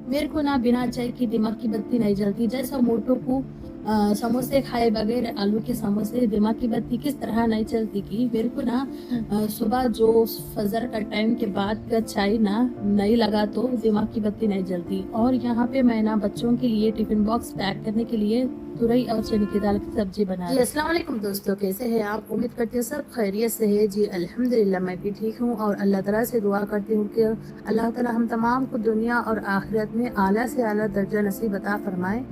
मेरे को ना बिना चाय की दिमाग की बत्ती नहीं जलती। जैसा मोटू को समोसे खाए बगैर आलू के समोसे दिमाग की बत्ती किस तरह नहीं चलती कि मेरे को ना सुबह जो फजर का टाइम के बाद का चाय ना नहीं लगा तो दिमाग की बत्ती नहीं जलती। और यहाँ पे मैं ना बच्चों के लिए टिफिन बॉक्स पैक करने के लिए तुरई और चने की दाल की सब्जी बना जी। अस्सलाम वालेकुम दोस्तों, कैसे हैं आप? उम्मीद करती हूँ सब खैरियत से है जी। अल्हम्दुलिल्लाह मैं भी ठीक हूँ और अल्लाह ताला से दुआ करती हूँ कि अल्लाह ताला हम तमाम को दुनिया और आखिरत में आला से आला दर्जा नसीब अता फरमाए।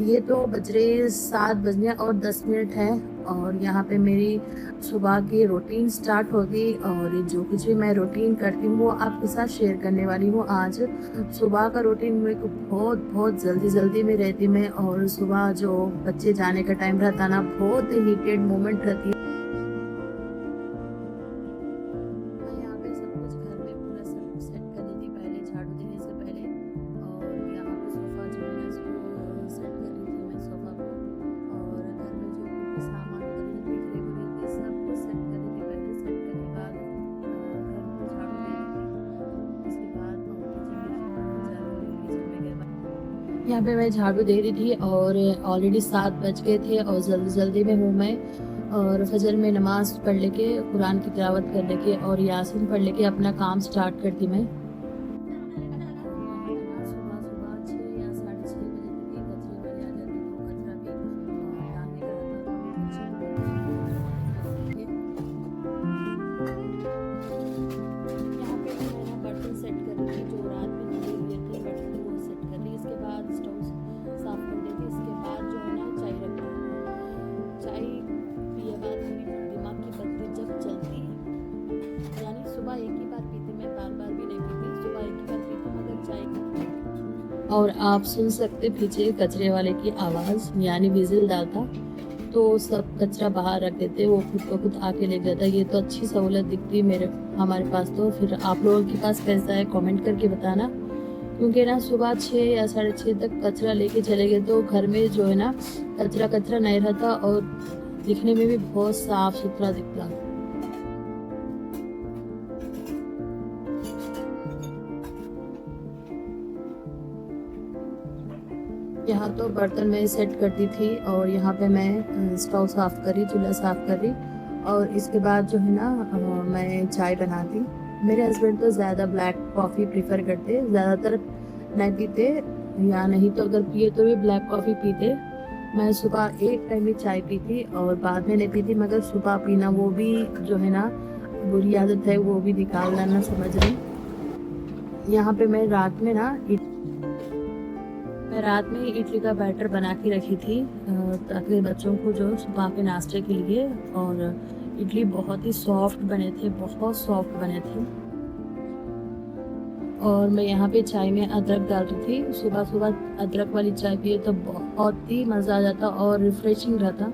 ये तो बज रहे 7 बजने और 10 मिनट है और यहाँ पे मेरी सुबह की रूटीन स्टार्ट हो गई और जो कुछ भी मैं रूटीन करती हूँ वो आपके साथ शेयर करने वाली हूँ। आज सुबह का रूटीन मेरे को बहुत जल्दी में रहती मैं, और सुबह जो बच्चे जाने का टाइम रहता ना बहुत हीटेड मोमेंट रहती है। मैं यहाँ पे सब कुछ घर में पूरा सब कुछ सेट कर देती पहले, झाड़ू देने से पहले। और यहाँ पे सोफ़ा जो है ना इसको सेट कर रही थी मैं सोफ़ा को, और घर में जो भी सामान उधर दिख रहे वो रहते सब कुछ सेट कर देती पहले। सेट करने के बाद घर को झाड़ू दे देती। इसके बाद किचन में गए, यहाँ पे मैं झाड़ू दे रही थी और ऑलरेडी 7 बज गए थे और जल्दी में हूँ मैं। और फजर में नमाज पढ़ लेके कुरान की तिलावत कर लेके और यासीन पढ़ लेके अपना काम स्टार्ट करती मैं। सुबह सुबह 6 या 6:30 बजे तक ये कचरे वाले आ जाते तो कचरा भी डालने का रहता तो हम बच्चे को बोलते हैं। यहाँ पे मैं ना बर्तन सेट कर रही थी, जो रात में धुले हुए थे बर्तन वो सेट कर ली। इसके बाद स्टोव साफ कर देती। इसके बाद जो है ना चाय रखती हूँ। चाय पिए बाद मेरी दिमाग की बत्ती जब चलती है, यानी सुबह एक ही बार पीती मैं, बार भी नहीं पीती। सुबह एक ही बार पीती मगर चाय। और आप सुन सकते पीछे कचरे वाले की आवाज़, यानी विजिल डालता तो सब कचरा बाहर रख देते, वो खुद को खुद आके ले जाता। ये तो अच्छी सहूलत दिखती है मेरे हमारे पास। तो फिर आप लोगों के पास कैसा है कमेंट करके बताना, क्योंकि ना सुबह 6 या 6:30 तक कचरा लेके चले गए तो घर में जो है ना कचरा नहीं रहता और दिखने में भी बहुत साफ सुथरा दिखता। यहाँ तो बर्तन में सेट करती थी और यहाँ पे मैं स्टोव साफ़ करी, चूल्हा साफ़ करी और इसके बाद जो है ना मैं चाय बनाती। मेरे हस्बैंड तो ज़्यादा ब्लैक कॉफ़ी प्रेफर करते, ज़्यादातर नहीं पीते, या नहीं तो अगर पिए तो भी ब्लैक कॉफ़ी पीते। मैं सुबह एक टाइम ही चाय पीती और बाद में नहीं पीती, मगर सुबह पीना वो भी जो है ना बुरी आदत है, वो भी निकालना ना समझ रही। यहाँ पे मैं रात में इडली का बैटर बना के रखी थी ताकि बच्चों को जो सुबह के नाश्ते के लिए। और इडली बहुत ही सॉफ्ट बने थे, बहुत सॉफ्ट बने थे। और मैं यहाँ पे चाय में अदरक डाल रही थी। सुबह सुबह अदरक वाली चाय पिए तो बहुत ही मज़ा आ जाता और रिफ्रेशिंग रहता।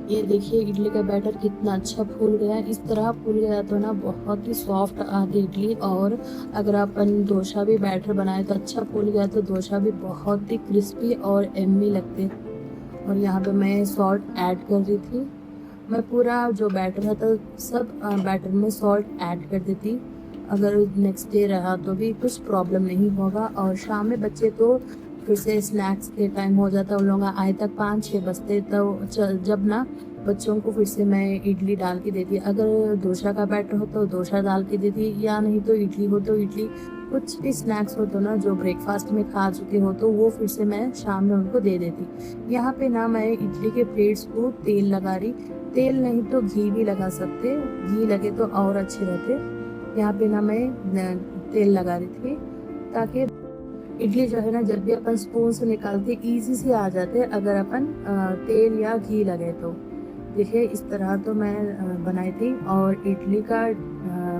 ये देखिए इडली का बैटर कितना अच्छा फूल गया है। इस तरह फूल गया तो ना बहुत ही सॉफ्ट आती इडली। और अगर अपन डोसा भी बैटर बनाए तो अच्छा फूल गया तो डोसा भी बहुत ही क्रिस्पी और यम्मी लगते। और यहाँ पे मैं सॉल्ट ऐड कर रही थी। मैं पूरा जो बैटर था सब बैटर में सॉल्ट ऐड कर देती। अगर नेक्स्ट डे रहा तो भी कुछ प्रॉब्लम नहीं होगा। और शाम में बच्चे तो फिर से स्नैक्स के टाइम हो जाता, उन लोग आए तक 5-6 बजते, तो जब ना बच्चों को फिर से मैं इडली डाल के देती। अगर डोसा का बैटर हो तो डोसा डाल के देती, या नहीं तो इडली हो तो इडली। कुछ भी स्नैक्स हो तो ना जो ब्रेकफास्ट में खा चुके हो तो वो फिर से मैं शाम में उनको दे देती। यहाँ पे ना मैं इडली के प्लेट्स को तेल लगा रही, तेल नहीं तो घी भी लगा सकते, घी लगे तो और अच्छे रहते। यहाँ पे ना मैं तेल लगा रही थी ताकि इडली जो है ना जब भी अपन स्पून से निकालते ईजी से आ जाते अगर अपन तेल या घी लगे तो। देखिए इस तरह तो मैं बनाई थी। और इडली का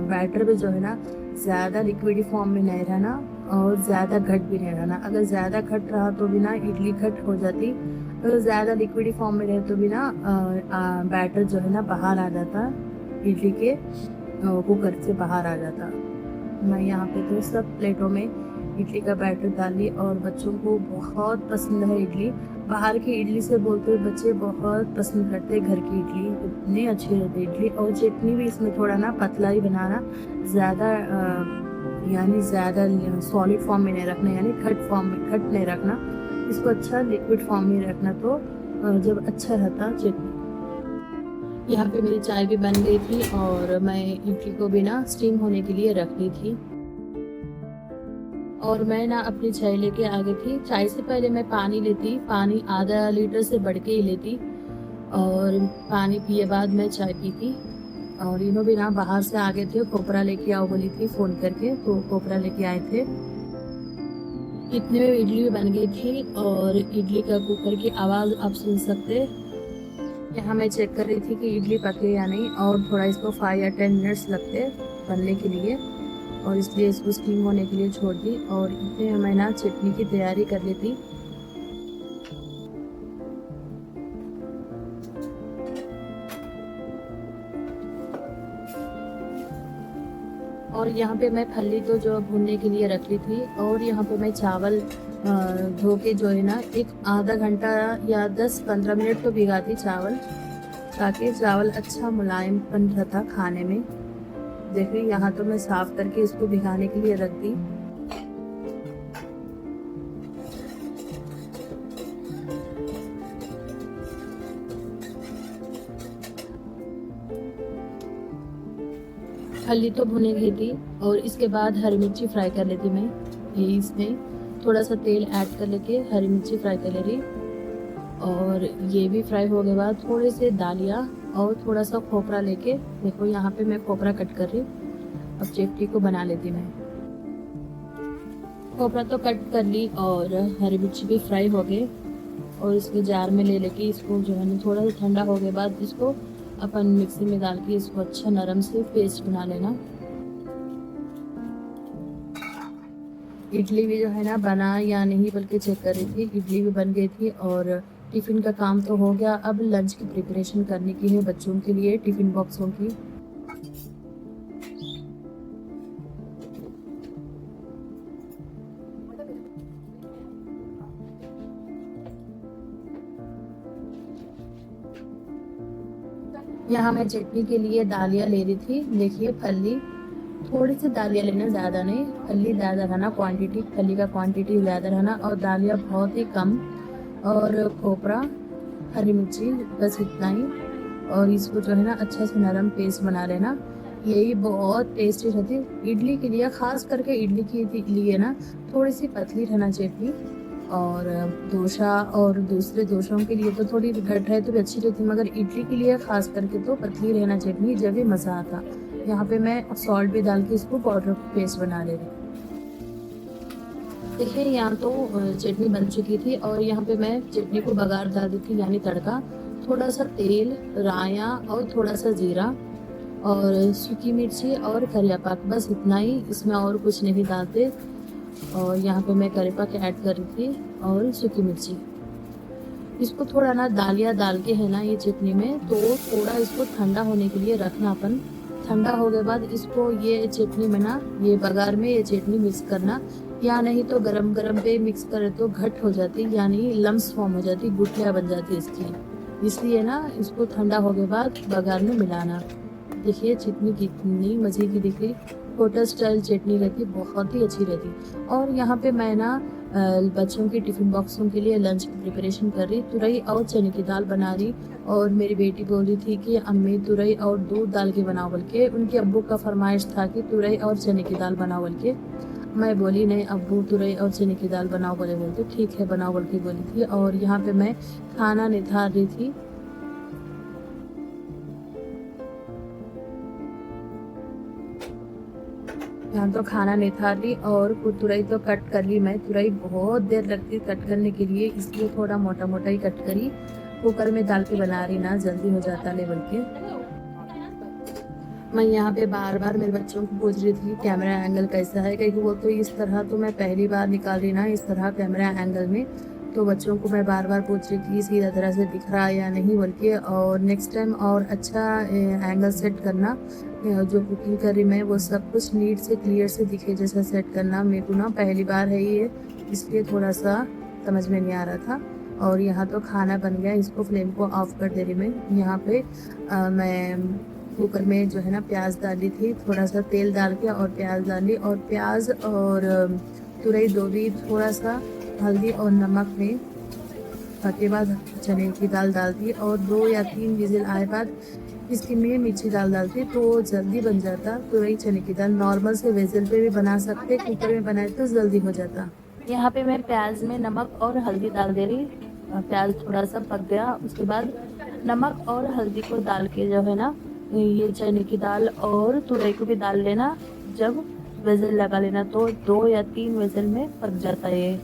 बैटर भी जो है ना ज़्यादा लिक्विडी फॉर्म में नहीं रहना और ज़्यादा घट भी नहीं रहना। अगर ज़्यादा घट रहा तो भी ना इडली घट हो जाती, अगर ज़्यादा लिक्विडी फॉर्म में रहे तो भी ना बैटर जो है ना बाहर आ जाता, इडली के कुकर से बाहर आ जाता। मैं यहाँ पे तो सब प्लेटों में इडली का बैटर डाली और बच्चों को बहुत पसंद है इडली। बाहर की इडली से बोलते हुए बच्चे बहुत पसंद करते हैं घर की इडली, इतनी अच्छी रहती है इडली। और चटनी भी इसमें थोड़ा ना पतला ही बनाना, ज़्यादा यानी ज़्यादा सॉलिड फॉर्म में नहीं रखना, यानी खट नहीं रखना, इसको अच्छा लिक्विड फॉर्म में रखना, तो जब अच्छा रहता चटनी। यहाँ पे मेरी चाय भी बन गई थी और मैं इडली को भी ना स्टीम होने के लिए रख दी थी। और मैं ना अपनी चाय लेके आ गई थी। चाय से पहले मैं पानी लेती, पानी आधा लीटर से बढ़ के ही लेती, और पानी पिए बाद मैं चाय पीती। और इन्हों भी ना बाहर से आ गए थे, कोपरा लेके आओ बोली थी फ़ोन करके, तो कोपरा लेके आए थे। इतने में इडली भी बन गई थी और इडली का कुकर की आवाज़ आप सुन सकते। यहाँ मैं चेक कर रही थी कि इडली पके या नहीं, और थोड़ा इसको 5 या 10 मिनट्स लगते बनने के लिए, और इसलिए इसको स्टीम होने के लिए छोड़ दी। और इतने में मैं ना चटनी की तैयारी कर लेती। और यहाँ पे मैं फली तो जो भूनने के लिए रख ली थी, और यहाँ पे मैं चावल धो के जो है ना एक आधा घंटा या 10-15 मिनट तो भिगाती चावल, ताकि चावल अच्छा मुलायमपन रहता खाने में। देखिए यहाँ तो मैं साफ करके इसको भिगाने के लिए रख दी। फली तो भुने गई थी, और इसके बाद हरी मिर्ची फ्राई कर लेती मैं। ये इसमें थोड़ा सा तेल ऐड कर लेके हरी मिर्ची फ्राई कर ले रही, और ये भी फ्राई हो गए बाद थोड़े से दालिया और थोड़ा सा खोपरा लेके, देखो यहाँ पे मैं खोपरा कट कर रही। अब चटनी को बना लेती मैं। खोपरा तो कट कर ली और हरी मिर्ची भी फ्राई हो गए, और इसको जार में ले लेके इसको जो है ना थोड़ा सा ठंडा हो गए बाद इसको अपन मिक्सी में डाल के इसको अच्छा नरम से पेस्ट बना लेना। इडली भी जो है ना बना या नहीं बल्कि चेक कर रही थी, इडली भी बन गई थी और टिफ़िन का काम तो हो गया। अब लंच की प्रिपरेशन करने की है बच्चों के लिए, टिफ़िन बॉक्सों की। यहाँ मैं चटनी के लिए दालियाँ ले रही थी। देखिए फली, थोड़ी सी दालियाँ लेना, ज़्यादा नहीं। फली ज़्यादा रहना क्वांटिटी, फली का क्वांटिटी ज़्यादा रहना, और दालियाँ बहुत ही कम, और खोपरा, हरी मिर्ची, बस इतना ही। और इसको जो है ना अच्छा से नरम पेस्ट बना लेना। यही बहुत टेस्टी रहती है इडली के लिए, ख़ास करके इडली के लिए ना थोड़ी सी पतली रहना चटनी। और डोसा और दूसरे डोसों के लिए तो थोड़ी घट रहे तो भी अच्छी रहती, मगर इडली के लिए ख़ास करके तो पतली रहना चटनी, जब भी मज़ा आता। यहाँ पे मैं सॉल्ट भी डाल के इसको पाउडर पेस्ट बना ले रही। देखिए यहाँ तो चटनी बन चुकी थी, और यहाँ पे मैं चटनी को बघार डाल दी थी, यानी तड़का। थोड़ा सा तेल, राया और थोड़ा सा जीरा और सूखी मिर्ची और करियापाक, बस इतना ही, इसमें और कुछ नहीं डालते। और यहाँ पे मैं करियापाक ऐड कर रही थी और सूखी मिर्ची। इसको थोड़ा ना दालिया डाल के है ना ये चटनी में, तो थोड़ा इसको ठंडा होने के लिए रखना अपन। ठंडा हो गए बाद इसको ये चटनी में ना, ये बघार में ये चटनी मिक्स करना, या नहीं तो गरम गरम पे मिक्स करे तो घट हो जाती, यानी लम्स फॉर्म हो जाती, गुठलियाँ बन जाती इसकी। इसलिए ना इसको ठंडा हो गए बाद बघार में मिलाना। देखिए चटनी कितनी मज़े की दिख रही, होटल स्टाइल चटनी रहती, बहुत ही अच्छी रहती। और यहाँ पे मैं ना बच्चों के टिफ़िन बॉक्सों के लिए लंच की प्रिपरेशन कर रही, तुरई और चने की दाल बना रही। और मेरी बेटी बोल रही थी कि अम्मी तुरई और दूध डाल के बनाओ बोल के, उनके अब्बू का फरमाइश था कि तुरई और चने की दाल बनाओ बोल के। मैं बोली नहीं अब्बू तुरई और चने की दाल बनाओ बोले, बोलते ठीक है बनाओ बोल के बोली थी। और यहाँ पे मैं खाना निथार रही थी। यहाँ तो खाना निथार ली, और तुरई तो कट कर ली मैं। तुरई बहुत देर लगती कट करने के लिए, इसलिए थोड़ा मोटा मोटा ही कट करी। कुकर में डाल के बना रही ना, जल्दी हो जाता लेवल के। मैं यहाँ पे बार बार मेरे बच्चों को पूछ रही थी कैमरा एंगल कैसा है, क्योंकि वो तो इस तरह तो मैं पहली बार निकाल रही ना, इस तरह कैमरा एंगल में, तो बच्चों को मैं बार बार पूछ रही थी सीधा तरह से दिख रहा है या नहीं बोल के। और नेक्स्ट टाइम और अच्छा एंगल सेट करना, जो कुकिंग कर रही मैं वो सब कुछ नीट से क्लियर से दिखे जैसा सेट करना। मेरे को ना पहली बार है ये, इसलिए थोड़ा सा समझ में नहीं आ रहा था। और यहाँ तो खाना बन गया, इसको फ्लेम को ऑफ कर दे रही मैं। यहाँ पे मैं कुकर में जो है ना प्याज डाली थी, थोड़ा सा तेल डाल के और प्याज डाली, और प्याज और तुरई दो दी, थोड़ा सा हल्दी और नमक में, के बाद चने की दाल डाल दी, और 2 या 3 विजिल आए बाद इसकी में मिर्ची दाल डालती तो जल्दी बन जाता। तुरई चने की दाल नॉर्मल से विजिल पे भी बना सकते, कुकर में बनाए तो जल्दी हो जाता। यहाँ पे मैं प्याज में नमक और हल्दी डाल दे रही। प्याज थोड़ा सा पक गया, उसके बाद नमक और हल्दी को डाल के जो है ना ये चने की दाल और तुरई को भी डाल लेना। जब विजिल लगा लेना तो 2 या 3 विजिल में पक जाता है ये।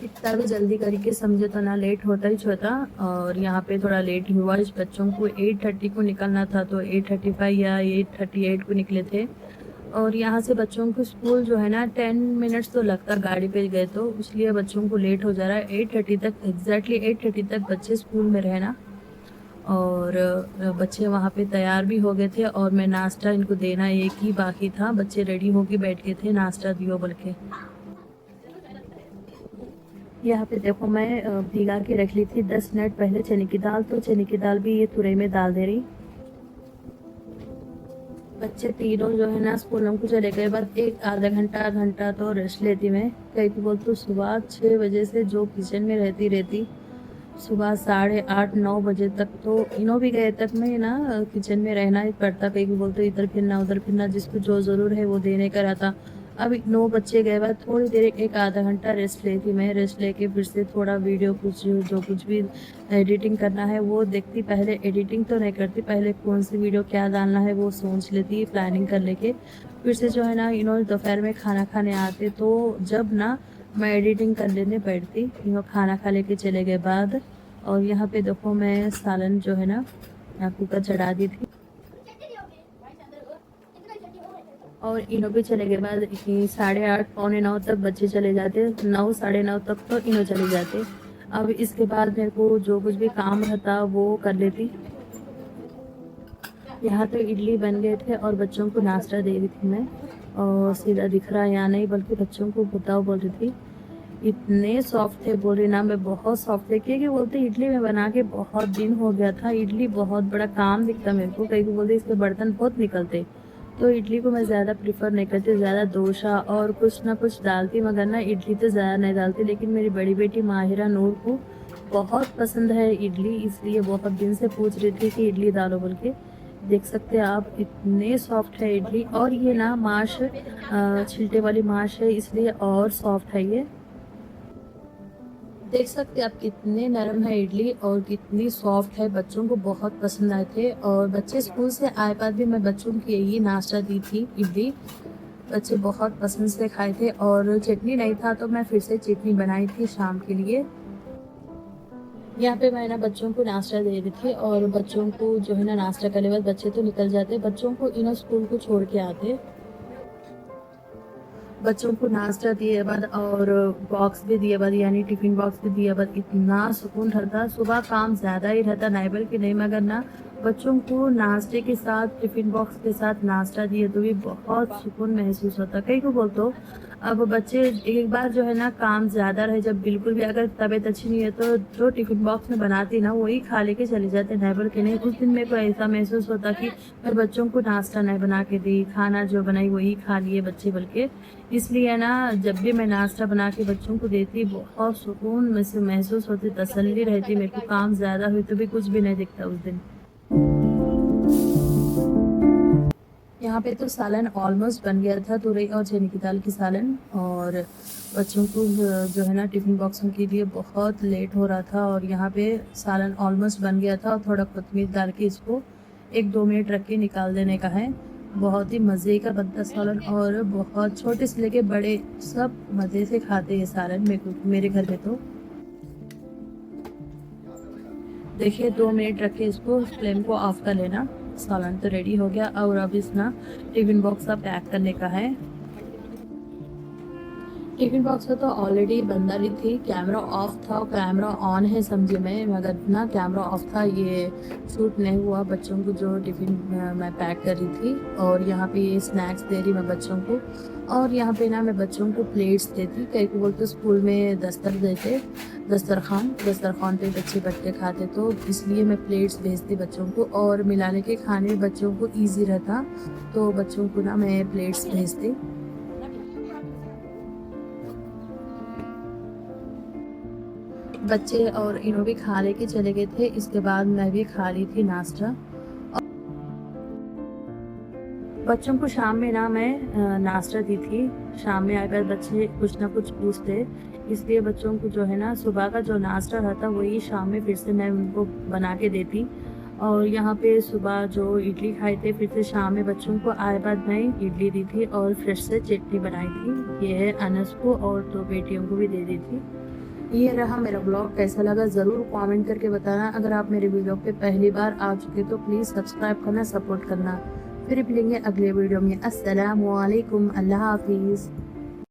इतना भी जल्दी करके समझे तो ना लेट होता ही होता। और यहाँ पे थोड़ा लेट हुआ, इस बच्चों को 8:30 को निकलना था तो 8:35 या 8:38 को निकले थे। और यहाँ से बच्चों को स्कूल जो है ना 10 मिनट्स तो लगता गाड़ी पे गए तो, इसलिए बच्चों को लेट हो जा रहा है। 8:30 तक एग्जैक्टली 8:30 तक बच्चे स्कूल में रहना। और बच्चे वहाँ पे तैयार भी हो गए थे और मैं नाश्ता इनको देना एक ही बाकी था। बच्चे रेडी होके बैठ गए थे, नाश्ता दियो बोल के। यहाँ पे देखो मैं भिगा के रख ली थी 10 मिनट पहले चने की दाल, तो चने की दाल भी ये तुरई में डाल दे रही। बच्चे तीनों जो है ना स्कूलों को चले गए बाद एक आधा घंटा तो रेस्ट लेती मैं। कहीं तो बोल तो सुबह 6 बजे से जो किचन में रहती सुबह 8:30-9 बजे तक तो इनो भी गए तक मैं ना किचन में रहना ही पड़ता। कहीं भी बोलते इधर फिरना उधर फिरना, जिसको जो ज़रूर है वो देने का रहता। अब 9 बच्चे गए बाद थोड़ी देर एक आधा घंटा रेस्ट लेती मैं। रेस्ट लेके फिर से थोड़ा वीडियो कुछ जो कुछ भी एडिटिंग करना है वो देखती। पहले एडिटिंग तो नहीं करती, पहले कौन सी वीडियो क्या डालना है वो सोच लेती प्लानिंग कर लेके। फिर से जो है ना दोपहर में खाना खाने आते तो जब ना मैं एडिटिंग कर लेने बैठती। खाना खा लेके चले गए बाद। और यहाँ पे देखो मैं सालन जो है ना कुकर चढ़ा दी थी। और इनो भी चले गए बाद 8:30 पौने 9 तक बच्चे चले जाते, 9 साढ़े 9 तक तो इनो चले जाते। अब इसके बाद मेरे को जो कुछ भी काम रहता वो कर लेती। यहाँ तो इडली बन गए थे और बच्चों को नाश्ता दे रही थी मैं। और सीधा दिख रहा या नहीं बल्कि बच्चों को बताओ बोल रही थी। इतने सॉफ्ट थे, बोल रही ना मैं बहुत सॉफ्ट थे, क्योंकि बोलते इडली में बना के बहुत दिन हो गया था। इडली बहुत बड़ा काम दिखता मेरे को, कहीं बोलते इसके बर्तन बहुत निकलते, तो इडली को मैं ज़्यादा प्रीफर नहीं करती। ज़्यादा डोसा और कुछ ना कुछ डालती, मगर ना इडली तो ज़्यादा नहीं डालती। लेकिन मेरी बड़ी बेटी माहिरा नूर को बहुत पसंद है इडली, इसलिए बहुत दिन से पूछ रही थी कि इडली डालो बोल के। देख सकते हैं आप इतने सॉफ्ट है इडली। और ये ना माश छिलटे वाली माश है, इसलिए और सॉफ्ट है ये। देख सकते हैं आप कितने नरम है इडली और कितनी सॉफ्ट है। बच्चों को बहुत पसंद आए थे। और बच्चे स्कूल से आए बाद भी मैं बच्चों को यही नाश्ता दी थी, इडली। बच्चे बहुत पसंद से खाए थे। और चटनी नहीं था तो मैं फिर से चटनी बनाई थी शाम के लिए। यहाँ पे मैं ना बच्चों को नाश्ता दे रही थी। और बच्चों को जो है ना नाश्ता करने बाद बच्चे तो निकल जाते, बच्चों को स्कूल को छोड़ के आते। बच्चों को नाश्ता दिए बाद और बॉक्स भी दिए बाद, यानी टिफिन बॉक्स भी दिए बाद इतना सुकून रहता। सुबह काम ज़्यादा ही रहता, नहीं बल्कि नहीं, मगर ना बच्चों को नाश्ते के साथ टिफिन बॉक्स के साथ नाश्ता दिए तो भी बहुत सुकून महसूस होता। कई को बोलते हो अब बच्चे एक बार जो है ना काम ज़्यादा रहे, जब बिल्कुल भी अगर तबीयत अच्छी नहीं है तो जो टिफिन बॉक्स में बनाती ना वही खा लेके चले जाते, नहीं बल्कि नहीं। उस दिन मेरे को ऐसा महसूस होता कि मैं बच्चों को नाश्ता नहीं बना के दी, खाना जो बनाई वही खा लिए बच्चे बल्कि। इसलिए ना जब भी मैं नाश्ता बना के बच्चों को देती बहुत सुकून में से महसूस होती, तसल्ली रहती। मेरे को काम ज़्यादा हुई तो भी कुछ भी नहीं दिखता उस दिन। यहाँ पे तो सालन ऑलमोस्ट बन गया था, तुरई और चने की दाल की सालन। और बच्चों को जो है ना टिफिन बॉक्सों के लिए बहुत लेट हो रहा था। और यहाँ पे सालन ऑलमोस्ट बन गया था। और थोड़ा कोतमीर डाल के इसको 1-2 मिनट रख के निकाल देने का है। बहुत ही मज़े का बनता सालन। और बहुत छोटे से लेके बड़े सब मज़े से खाते हैं सालन मेरे घर में तो। देखिए 2 मिनट रख के इसको फ्लेम को ऑफ कर लेना। सालन तो रेडी हो गया और अब इस ना टिफिन बॉक्स का पैक करने का है। टिफिन बॉक्स में तो ऑलरेडी बंद रही थी, कैमरा ऑफ था और कैमरा ऑन है समझिए मैं, मगर ना कैमरा ऑफ था, ये शूट नहीं हुआ बच्चों को जो टिफिन मैं पैक कर रही थी। और यहाँ पे ये स्नैक्स दे रही मैं बच्चों को, और यहाँ पे ना मैं बच्चों को प्लेट्स देती, कई को बोलते स्कूल में दस्तर देते, दस्तरखान पे बच्चे बैठ के खाते, तो इसलिए मैं प्लेट्स भेजती बच्चों को, और मिलाने के खाने में बच्चों को ईजी रहता, तो बच्चों को ना मैं प्लेट्स भेजती। बच्चे और इन्हों भी खा लेके चले गए थे, इसके बाद मैं भी खा रही थी नाश्ता। बच्चों को शाम में ना मैं नाश्ता दी थी, शाम में अगर बच्चे कुछ ना कुछ पूछते, इसलिए बच्चों को जो है ना सुबह का जो नाश्ता रहता वही शाम में फिर से मैं उनको बना के देती। और यहाँ पे सुबह जो इडली खाए थे, फिर से शाम में बच्चों को आए बाद मैं इडली दी थी और फिर से चटनी बनाई थी। ये है अनस को और 2 बेटियों को भी दे दी थी। ये रहा मेरा ब्लॉग, कैसा लगा ज़रूर कमेंट करके बताना। अगर आप मेरे वीडियो पे पहली बार आ चुके तो प्लीज़ सब्सक्राइब करना, सपोर्ट करना। फिर मिलेंगे अगले वीडियो में। अस्सलाम वालेकुम, अल्लाह हाफिज़।